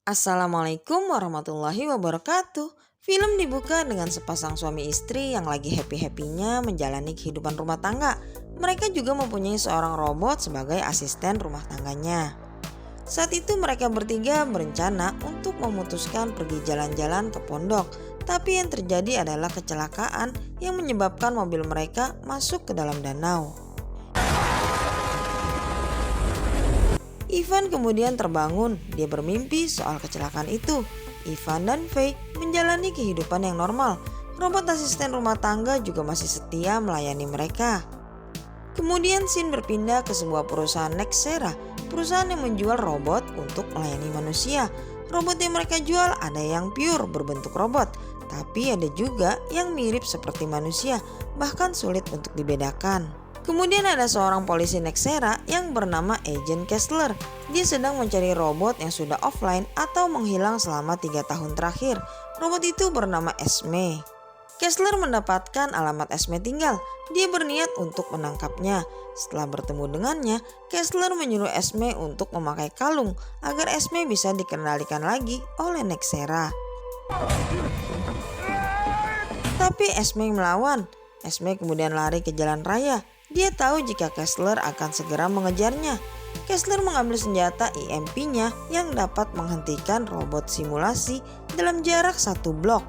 Assalamualaikum warahmatullahi wabarakatuh. Film dibuka dengan sepasang suami istri yang lagi happy-happynya menjalani kehidupan rumah tangga. Mereka juga mempunyai seorang robot sebagai asisten rumah tangganya. Saat itu mereka bertiga berencana untuk memutuskan pergi jalan-jalan ke pondok. Tapi yang terjadi adalah kecelakaan yang menyebabkan mobil mereka masuk ke dalam danau. Ivan kemudian terbangun, dia bermimpi soal kecelakaan itu. Ivan dan Faye menjalani kehidupan yang normal. Robot asisten rumah tangga juga masih setia melayani mereka. Kemudian scene berpindah ke sebuah perusahaan Nexera, perusahaan yang menjual robot untuk melayani manusia. Robot yang mereka jual ada yang pure berbentuk robot, tapi ada juga yang mirip seperti manusia, bahkan sulit untuk dibedakan. Kemudian ada seorang polisi Nexera yang bernama Agent Kessler. Dia sedang mencari robot yang sudah offline atau menghilang selama 3 tahun terakhir. Robot itu bernama Esme. Kessler mendapatkan alamat Esme tinggal. Dia berniat untuk menangkapnya. Setelah bertemu dengannya, Kessler menyuruh Esme untuk memakai kalung agar Esme bisa dikendalikan lagi oleh Nexera. Tapi Esme melawan. Esme kemudian lari ke jalan raya. Dia tahu jika Kessler akan segera mengejarnya. Kessler mengambil senjata EMP-nya yang dapat menghentikan robot simulasi dalam jarak 1 blok.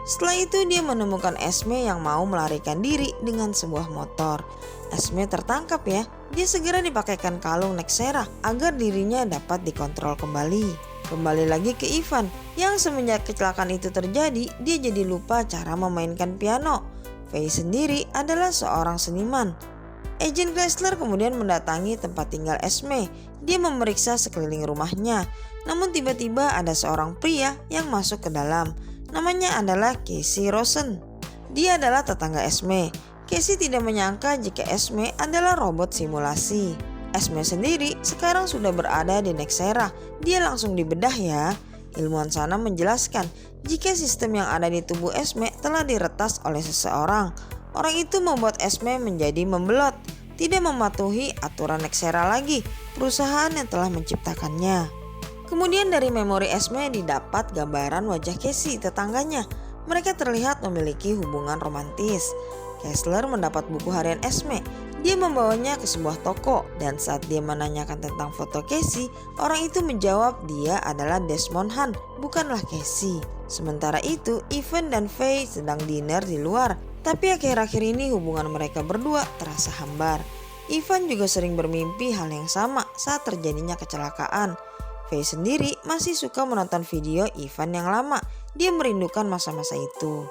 Setelah itu dia menemukan Esme yang mau melarikan diri dengan sebuah motor. Esme tertangkap ya. Dia segera dipakaikan kalung Nexera agar dirinya dapat dikontrol kembali. Kembali lagi ke Ivan, yang semenjak kecelakaan itu terjadi, dia jadi lupa cara memainkan piano. Faye sendiri adalah seorang seniman. Agent Kessler kemudian mendatangi tempat tinggal Esme. Dia memeriksa sekeliling rumahnya. Namun tiba-tiba ada seorang pria yang masuk ke dalam. Namanya adalah Casey Rosen. Dia adalah tetangga Esme. Casey tidak menyangka jika Esme adalah robot simulasi. Esme sendiri sekarang sudah berada di Nexera. Dia langsung dibedah ya. Ilmuwan sana menjelaskan jika sistem yang ada di tubuh Esme telah diretas oleh seseorang. Orang itu membuat Esme menjadi membelot, tidak mematuhi aturan Nexera lagi, perusahaan yang telah menciptakannya. Kemudian dari memori Esme didapat gambaran wajah Casey, tetangganya. Mereka terlihat memiliki hubungan romantis. Kessler mendapat buku harian Esme. Dia membawanya ke sebuah toko dan saat dia menanyakan tentang foto Casey, orang itu menjawab dia adalah Desmond Hunt, bukanlah Casey. Sementara itu, Ivan dan Faye sedang dinner di luar, tapi akhir-akhir ini hubungan mereka berdua terasa hambar. Ivan juga sering bermimpi hal yang sama saat terjadinya kecelakaan. Faye sendiri masih suka menonton video Ivan yang lama. Dia merindukan masa-masa itu.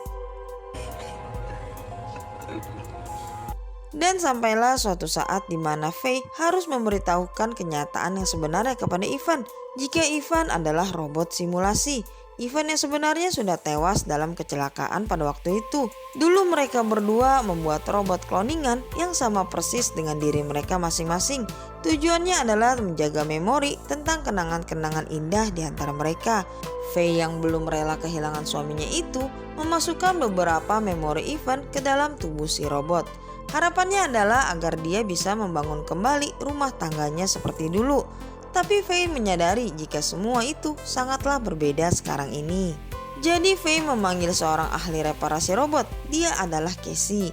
Dan sampailah suatu saat di mana Faye harus memberitahukan kenyataan yang sebenarnya kepada Ivan. Jika Ivan adalah robot simulasi, Ivan yang sebenarnya sudah tewas dalam kecelakaan pada waktu itu. Dulu mereka berdua membuat robot cloningan yang sama persis dengan diri mereka masing-masing. Tujuannya adalah menjaga memori tentang kenangan-kenangan indah di antara mereka. Faye yang belum rela kehilangan suaminya itu memasukkan beberapa memori Ivan ke dalam tubuh si robot. Harapannya adalah agar dia bisa membangun kembali rumah tangganya seperti dulu. Tapi Faye menyadari jika semua itu sangatlah berbeda sekarang ini. Jadi Faye memanggil seorang ahli reparasi robot. Dia adalah Casey.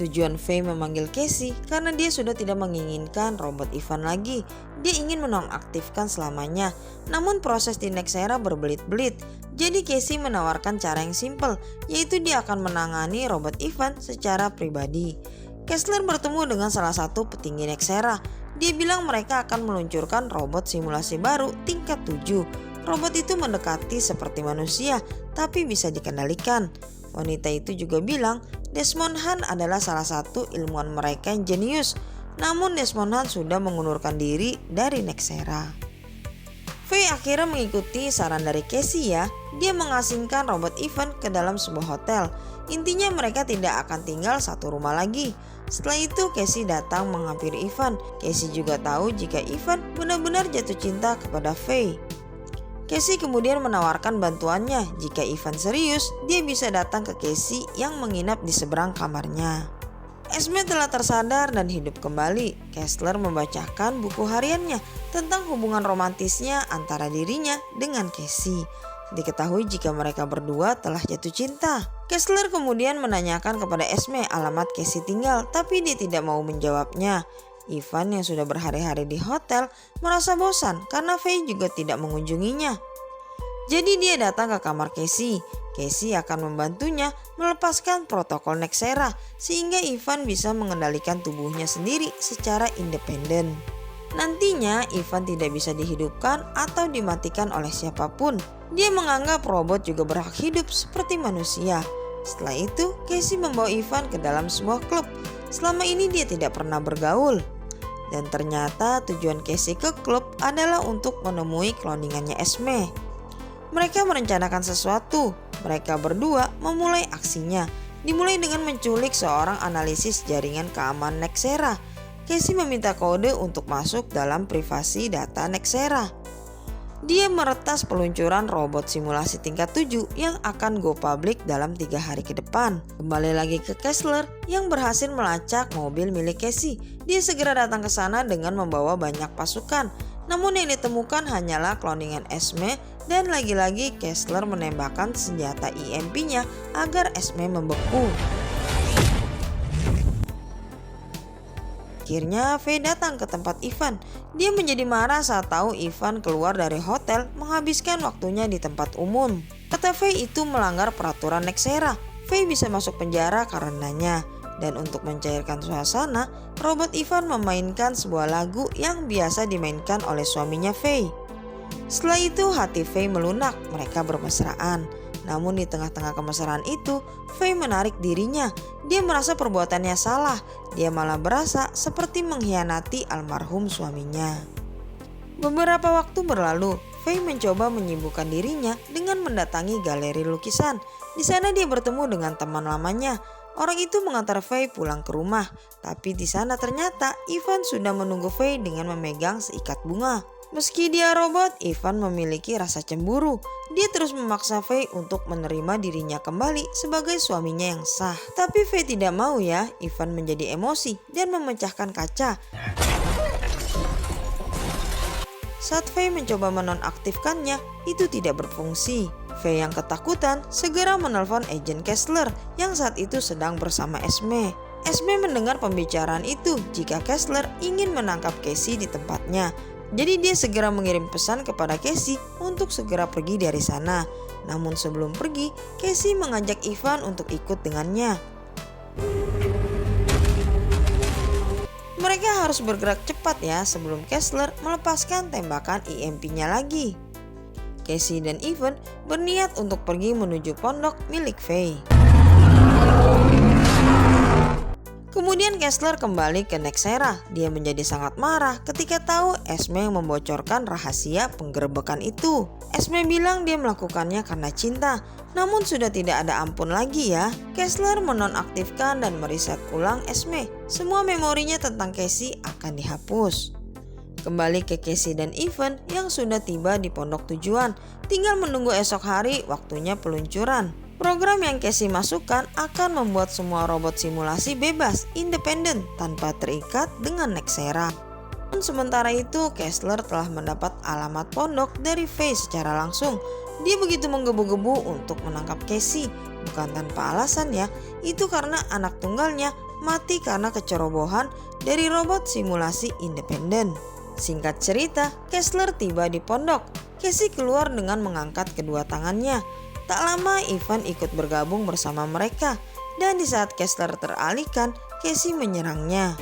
Tujuan Faye memanggil Casey karena dia sudah tidak menginginkan robot Ivan lagi. Dia ingin menonaktifkan selamanya. Namun proses di Nexera berbelit-belit. Jadi Casey menawarkan cara yang simpel, yaitu dia akan menangani robot Ivan secara pribadi. Kessler bertemu dengan salah satu petinggi Nexera. Dia bilang mereka akan meluncurkan robot simulasi baru tingkat 7. Robot itu mendekati seperti manusia, tapi bisa dikendalikan. Wanita itu juga bilang Desmond Hunt adalah salah satu ilmuwan mereka yang jenius. Namun Desmond Hunt sudah mengundurkan diri dari Nexera. Faye akhirnya mengikuti saran dari Casey ya. Dia mengasingkan robot Ivan ke dalam sebuah hotel. Intinya mereka tidak akan tinggal satu rumah lagi. Setelah itu Casey datang menghampiri Ivan. Casey juga tahu jika Ivan benar-benar jatuh cinta kepada Faye. Casey kemudian menawarkan bantuannya. Jika Ivan serius, dia bisa datang ke Casey yang menginap di seberang kamarnya. Esme telah tersadar dan hidup kembali. Kessler membacakan buku hariannya tentang hubungan romantisnya antara dirinya dengan Casey. Diketahui jika mereka berdua telah jatuh cinta. Kessler kemudian menanyakan kepada Esme alamat Casey tinggal, tapi dia tidak mau menjawabnya. Ivan yang sudah berhari-hari di hotel merasa bosan karena Faye juga tidak mengunjunginya. Jadi dia datang ke kamar Casey. Casey akan membantunya melepaskan protokol Nexera sehingga Ivan bisa mengendalikan tubuhnya sendiri secara independen. Nantinya Ivan tidak bisa dihidupkan atau dimatikan oleh siapapun. Dia menganggap robot juga berhak hidup seperti manusia. Setelah itu, Casey membawa Ivan ke dalam sebuah klub. Selama ini dia tidak pernah bergaul. Dan ternyata tujuan Casey ke klub adalah untuk menemui cloningannya Esme. Mereka merencanakan sesuatu. Mereka berdua memulai aksinya. Dimulai dengan menculik seorang analisis jaringan keamanan Nexera. Casey meminta kode untuk masuk dalam privasi data Nexera. Dia meretas peluncuran robot simulasi tingkat 7 yang akan go public dalam 3 hari ke depan. Kembali lagi ke Kessler yang berhasil melacak mobil milik Casey. Dia segera datang ke sana dengan membawa banyak pasukan. Namun yang ditemukan hanyalah cloningan Esme dan lagi-lagi Kessler menembakkan senjata EMP-nya agar Esme membeku. Akhirnya Faye datang ke tempat Ivan. Dia menjadi marah saat tahu Ivan keluar dari hotel menghabiskan waktunya di tempat umum. Kata Faye itu melanggar peraturan Nexera. Faye bisa masuk penjara karenanya. Dan untuk mencairkan suasana, robot Ivan memainkan sebuah lagu yang biasa dimainkan oleh suaminya Faye. Setelah itu hati Faye melunak, mereka bermesraan. Namun di tengah-tengah kemesraan itu, Faye menarik dirinya. Dia merasa perbuatannya salah. Dia malah berasa seperti mengkhianati almarhum suaminya. Beberapa waktu berlalu, Faye mencoba menyibukkan dirinya dengan mendatangi galeri lukisan. Di sana dia bertemu dengan teman lamanya. Orang itu mengantar Faye pulang ke rumah, tapi di sana ternyata Ivan sudah menunggu Faye dengan memegang seikat bunga. Meski dia robot, Ivan memiliki rasa cemburu. Dia terus memaksa Faye untuk menerima dirinya kembali sebagai suaminya yang sah. Tapi Faye tidak mau ya. Ivan menjadi emosi dan memecahkan kaca. Saat Faye mencoba menonaktifkannya, itu tidak berfungsi. Faye yang ketakutan segera menelpon agen Kessler yang saat itu sedang bersama Esme. Esme mendengar pembicaraan itu jika Kessler ingin menangkap Casey di tempatnya. Jadi dia segera mengirim pesan kepada Casey untuk segera pergi dari sana. Namun sebelum pergi, Casey mengajak Ivan untuk ikut dengannya. Mereka harus bergerak cepat ya sebelum Kessler melepaskan tembakan EMP-nya lagi. Casey dan Ivan berniat untuk pergi menuju pondok milik Faye. Kemudian Kessler kembali ke Nexera. Dia menjadi sangat marah ketika tahu Esme membocorkan rahasia penggerebekan itu. Esme bilang dia melakukannya karena cinta, namun sudah tidak ada ampun lagi ya. Kessler menonaktifkan dan mereset ulang Esme. Semua memorinya tentang Casey akan dihapus. Kembali ke Casey dan Ivan yang sudah tiba di pondok tujuan. Tinggal menunggu esok hari waktunya peluncuran. Program yang Casey masukkan akan membuat semua robot simulasi bebas, independen, tanpa terikat dengan Nexera. Sementara itu, Kessler telah mendapat alamat pondok dari Faye secara langsung. Dia begitu menggebu-gebu untuk menangkap Casey. Bukan tanpa alasan ya, itu karena anak tunggalnya mati karena kecerobohan dari robot simulasi independen. Singkat cerita, Kessler tiba di pondok. Casey keluar dengan mengangkat kedua tangannya. Tak lama Ivan ikut bergabung bersama mereka. Dan di saat Kessler teralihkan, Casey menyerangnya.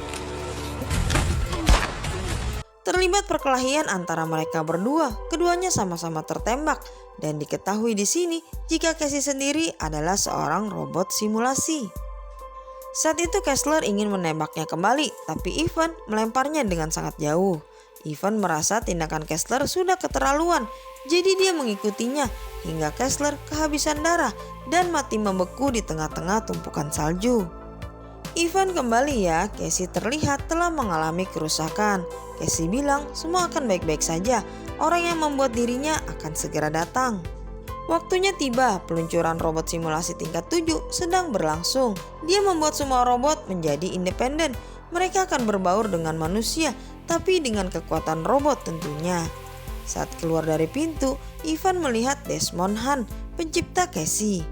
Terlibat perkelahian antara mereka berdua. Keduanya sama-sama tertembak. Dan diketahui di sini jika Casey sendiri adalah seorang robot simulasi. Saat itu Kessler ingin menembaknya kembali, tapi Ivan melemparnya dengan sangat jauh. Ivan merasa tindakan Kessler sudah keterlaluan, jadi dia mengikutinya hingga Kessler kehabisan darah dan mati membeku di tengah-tengah tumpukan salju. Ivan kembali ya, Casey terlihat telah mengalami kerusakan. Casey bilang semua akan baik-baik saja, orang yang membuat dirinya akan segera datang. Waktunya tiba, peluncuran robot simulasi tingkat 7 sedang berlangsung. Dia membuat semua robot menjadi independen. Mereka akan berbaur dengan manusia, tapi dengan kekuatan robot tentunya. Saat keluar dari pintu, Ivan melihat Desmond Han, pencipta Casey.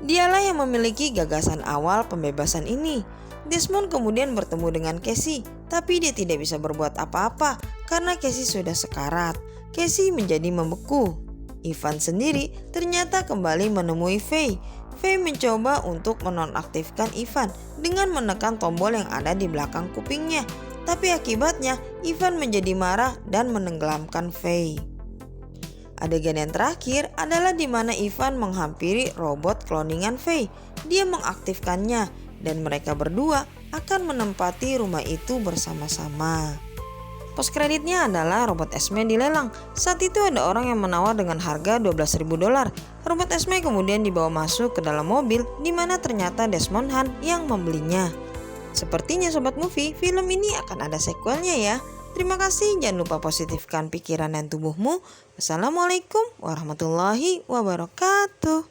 Dialah yang memiliki gagasan awal pembebasan ini. Desmond kemudian bertemu dengan Casey, tapi dia tidak bisa berbuat apa-apa karena Casey sudah sekarat. Casey menjadi membeku. Ivan sendiri ternyata kembali menemui Faye. Faye mencoba untuk menonaktifkan Ivan dengan menekan tombol yang ada di belakang kupingnya. Tapi akibatnya Ivan menjadi marah dan menenggelamkan Faye. Adegan yang terakhir adalah di mana Ivan menghampiri robot cloningan Faye. Dia mengaktifkannya dan mereka berdua akan menempati rumah itu bersama-sama. Post kreditnya adalah robot Esme dilelang. Saat itu ada orang yang menawar dengan harga $12.000. Robot Esme kemudian dibawa masuk ke dalam mobil di mana ternyata Desmond Han yang membelinya. Sepertinya Sobat Movie, film ini akan ada sequelnya ya. Terima kasih, jangan lupa positifkan pikiran dan tubuhmu. Wassalamualaikum warahmatullahi wabarakatuh.